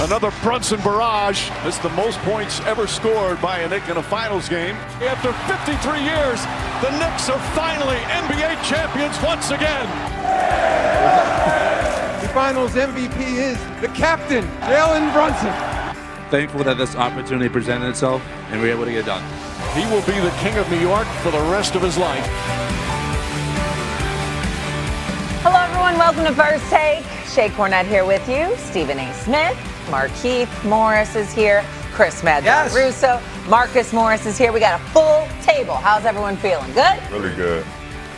Another Brunson barrage. This is the most points ever scored by a Knick in a finals game. After 53 years, the Knicks are finally NBA champions once again. The finals MVP is the captain, Jalen Brunson. Thankful that this opportunity presented itself and we were able to get it done. He will be the king of New York for the rest of his life. Hello, everyone. Welcome to First Take. Shay Cornett here with you. Stephen A. Smith. Markeith Morris is here. Chris Russo. Marcus Morris is here. We got a full table. How's everyone feeling? Good? Really good.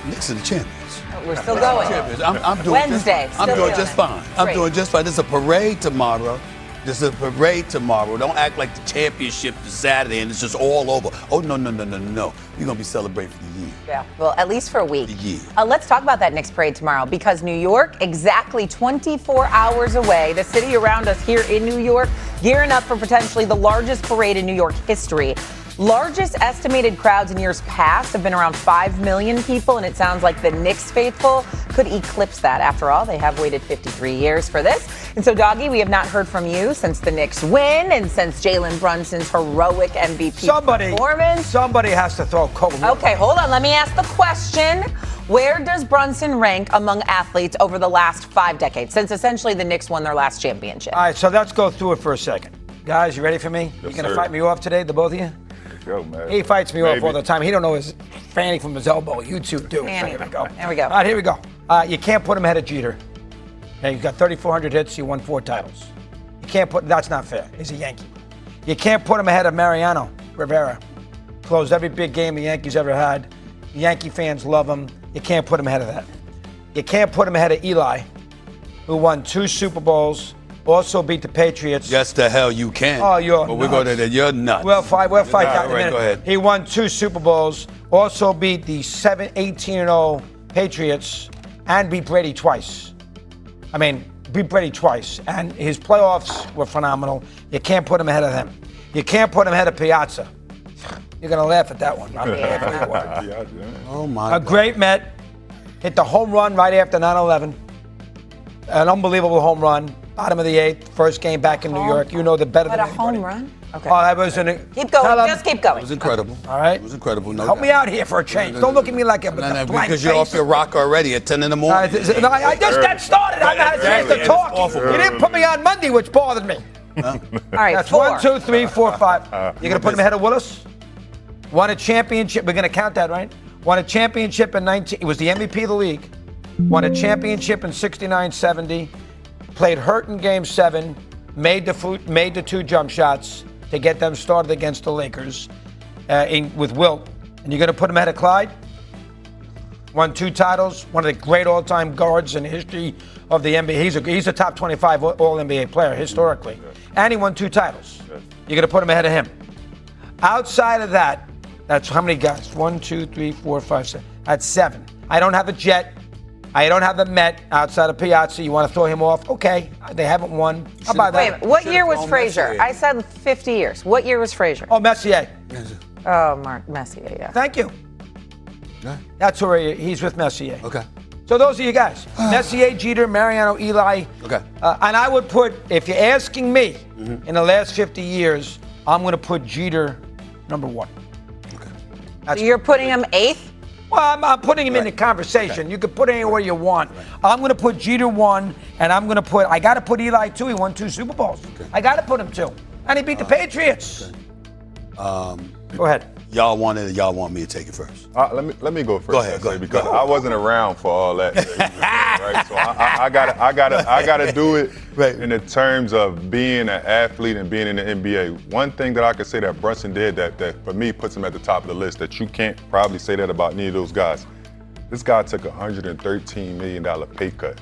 Knicks are the champions. We're still going. I'm doing Wednesday. I'm doing just fine. I'm doing just fine. There's a parade tomorrow. Don't act like the championship is Saturday and it's just all over. Oh, no. We're going to be celebrating for the year. Yeah, well, at least for a week. The year. Let's talk about that Knicks parade tomorrow because New York, exactly 24 hours away, the city around us here in New York, gearing up for potentially the largest parade in New York history. Largest estimated crowds in years past have been around 5 million people, and it sounds like the Knicks faithful could eclipse that. After all, they have waited 53 years for this. And so, Doggy, we have not heard from you since the Knicks win and since Jalen Brunson's heroic MVP performance. Somebody has to throw cold. Okay, hold on. Let me ask the question. Where does Brunson rank among athletes over the last 5 decades, since essentially the Knicks won their last championship? All right, so let's go through it for a second. Guys, you ready for me? Yes, You gonna sir. fight me off today, the both of you? Go, man. He fights me off Maybe. all the time. He don't know his fanny from his elbow. You two do. Fanny. Here we go. There we go. All right, here we go. You can't put him ahead of Jeter. Okay, he's got 3,400 hits. He won 4 titles. You can't put. That's not fair. He's a Yankee. You can't put him ahead of Mariano Rivera. Closed every big game the Yankees ever had. Yankee fans love him. You can't put him ahead of that. You can't put him ahead of Eli, who won 2 Super Bowls. Also beat the Patriots. Yes, the hell you can. Oh, you're But we're going to you're nuts. We'll fight that in a minute. Go ahead. He won 2 Super Bowls, also beat the 18-0 Patriots, and beat Brady twice. Beat Brady twice. And his playoffs were phenomenal. You can't put him ahead of them. You can't put him ahead of Piazza. You're going to laugh at that one. Oh, my A God. great Met. Hit the home run right after 9/11. An unbelievable home run. Bottom of the 8th, first game back in New York. You know the better What than a anybody. home run? Okay. Oh, that was Keep going. Just keep going. It was incredible. All right. It was incredible. No Help doubt. me out here for a change. Don't look at me like a blank because you're face. off your rock already at 10 in the morning. No, I just got started. I haven't had a chance to talk. awful. You didn't put me on Monday, which bothered me. All right, That's 4. 1, 2, 3, 4, 5. You're gonna put him ahead of Willis? Won a championship. We're gonna count that, right? Won a championship in 19. He was the MVP of the league. Won a championship in 69-70. Played hurt in Game 7. Made the 2 jump shots to get them started against the Lakers with Wilt. And you're gonna put him ahead of Clyde? Won 2 titles. One of the great all-time guards in the history of the NBA. He's a top 25 All-NBA player historically. And he won 2 titles. You're going to put him ahead of him. Outside of that, that's how many guys? 1, 2, 3, 4, 5, 6. That's 7. I don't have a Jet. I don't have the Met outside of Piazza. You want to throw him off? Okay. They haven't won. How about Wait a that? minute. What year was thrown Frazier? Messier. I said 50 years. What year was Frazier? Oh, Messier. Oh, Mark Messier, yeah. Thank you. Yeah. That's where he's with Messier. Okay. So those are you guys. Messier, Jeter, Mariano, Eli. Okay. And I would put, if you're asking me, in the last 50 years, I'm going to put Jeter number 1. Okay. That's So you're putting him 8th? Well, I'm putting him in the conversation. You can put it anywhere you want. I'm going to put Jeter 1, and I got to put Eli 2. He won 2 Super Bowls. I got to put him 2. And he beat the Patriots. Go ahead. Y'all want me to take it first? Let me go first. Go ahead, I go say, ahead. because I wasn't around for all that. Right? So I gotta do it Right. in the terms of being an athlete and being in the NBA. One thing that I could say that Brunson did that for me puts him at the top of the list that you can't probably say that about any of those guys. This guy took a $113 million pay cut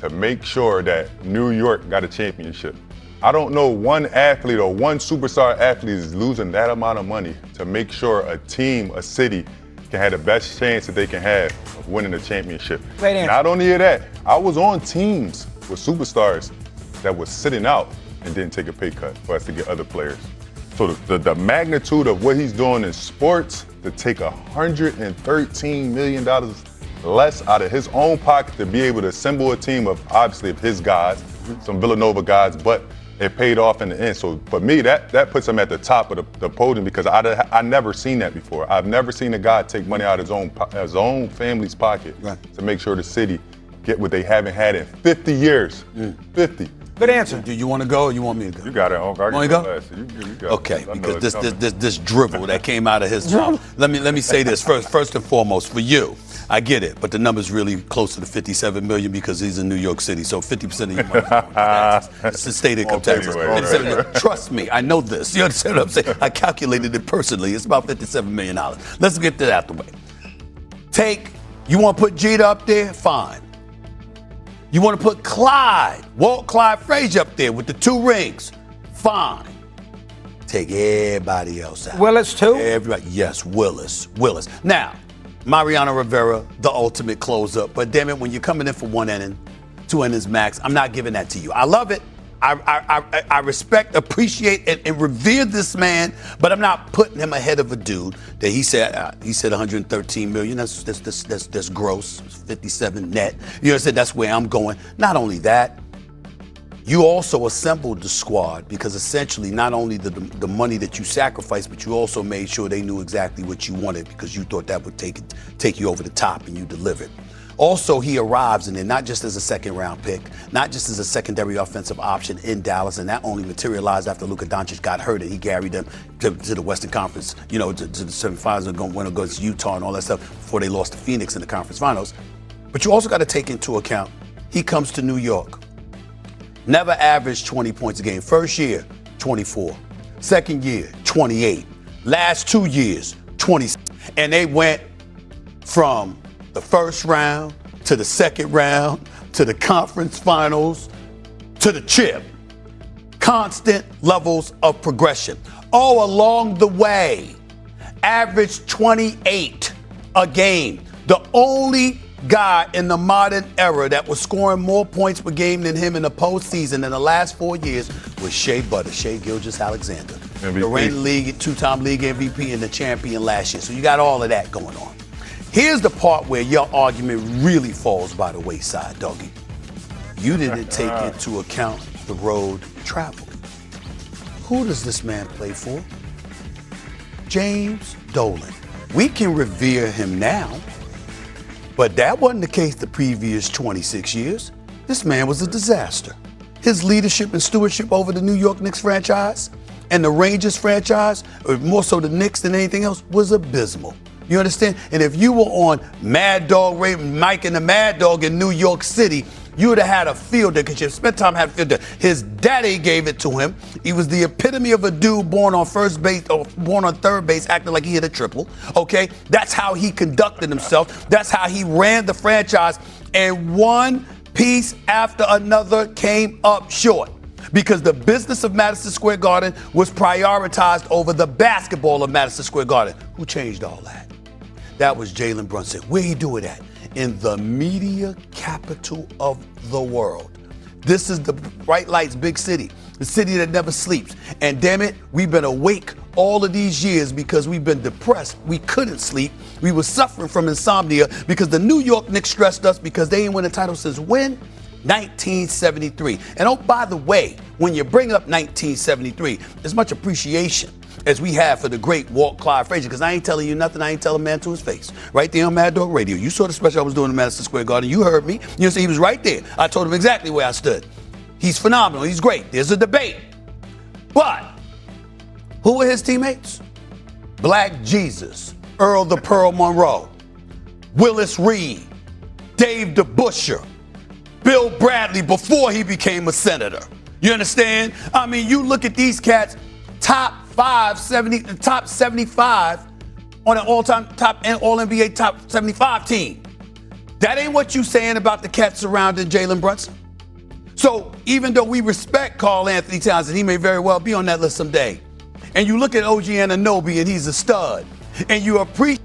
to make sure that New York got a championship. I don't know one athlete or one superstar athlete is losing that amount of money to make sure a team, a city, can have the best chance that they can have of winning a championship. Great answer. Not only that, I was on teams with superstars that was sitting out and didn't take a pay cut for us to get other players. So the magnitude of what he's doing in sports, to take $113 million less out of his own pocket to be able to assemble a team of, obviously, of his guys, some Villanova guys, but it paid off in the end. So for me, that puts him at the top of the podium because I never seen that before. I've never seen a guy take money out of his own family's pocket to make sure the city get what they haven't had in 50 years. 50. Good answer. Do you want to go or you want me to go? You got it, Uncle. Want to go? You go. Okay, because this drivel that came out of his mouth. Let me say this first and foremost for you. I get it, but the number's really closer to 57 million because he's in New York City. So 50% of your money is going to taxes. It's the state income taxes. Anyway, Trust me, I know this. You understand what I'm saying? I calculated it personally. It's about $57 million. Let's get that out the way. You want to put Jeter up there? Fine. You want to put Walt Clyde Frazier up there with the 2 rings? Fine. Take everybody else out. Willis too? Everybody. Yes, Willis. Now, Mariano Rivera, the ultimate closer. But damn it, when you're coming in for 1 inning, 2 innings max, I'm not giving that to you. I love it. I respect, appreciate, and revere this man, but I'm not putting him ahead of a dude that he said 113 million. That's gross, 57 net. You know, said that's where I'm going. Not only that, you also assembled the squad because essentially not only the money that you sacrificed, but you also made sure they knew exactly what you wanted because you thought that would take you over the top and you delivered. Also, he arrives in there not just as a second-round pick, not just as a secondary offensive option in Dallas, and that only materialized after Luka Doncic got hurt and he carried them to the Western Conference, to the semifinals and went against Utah and all that stuff before they lost to Phoenix in the conference finals. But you also got to take into account he comes to New York. Never averaged 20 points a game. First year, 24. Second year, 28. Last 2 years, 20. And they went from the first round to the second round to the conference finals to the chip. Constant levels of progression. All along the way, averaged 28 a game. The only guy in the modern era that was scoring more points per game than him in the postseason in the last 4 years was Shea Gilgeous-Alexander. The reigning league, 2-time league MVP and the champion last year. So you got all of that going on. Here's the part where your argument really falls by the wayside, doggy. You didn't take into account the road travel. Who does this man play for? James Dolan. We can revere him now, but that wasn't the case the previous 26 years. This man was a disaster. His leadership and stewardship over the New York Knicks franchise and the Rangers franchise, or more so the Knicks than anything else, was abysmal. You understand? And if you were on Mad Dog, Mike and the Mad Dog in New York City, you would have had a fielder because you spent time having a fielder. His daddy gave it to him. He was the epitome of a dude born on first base or born on third base, acting like he hit a triple. Okay? That's how he conducted himself. That's how he ran the franchise. And one piece after another came up short because the business of Madison Square Garden was prioritized over the basketball of Madison Square Garden. Who changed all that? That was Jalen Brunson. Where he do it at? In the media capital of the world. This is the bright lights, big city, the city that never sleeps. And damn it, we've been awake all of these years because we've been depressed. We couldn't sleep. We were suffering from insomnia because the New York Knicks stressed us because they ain't win a title since when? 1973. And oh, by the way, when you bring up 1973, there's much appreciation as we have for the great Walt Clyde Frazier, because I ain't telling you nothing, I ain't telling a man to his face. Right there on Mad Dog Radio. You saw the special I was doing in Madison Square Garden. You heard me. You know, so he was right there. I told him exactly where I stood. He's phenomenal. He's great. There's a debate. But who were his teammates? Black Jesus, Earl the Pearl Monroe, Willis Reed, Dave DeBusschere, Bill Bradley before he became a senator. You understand? I mean, you look at these cats, top 75 on an all-time top and All-NBA top 75 team. That ain't what you saying about the cats surrounding Jalen Brunson. So even though we respect Karl Anthony Towns, and he may very well be on that list someday, and you look at OG Anunoby and he's a stud, and you appreciate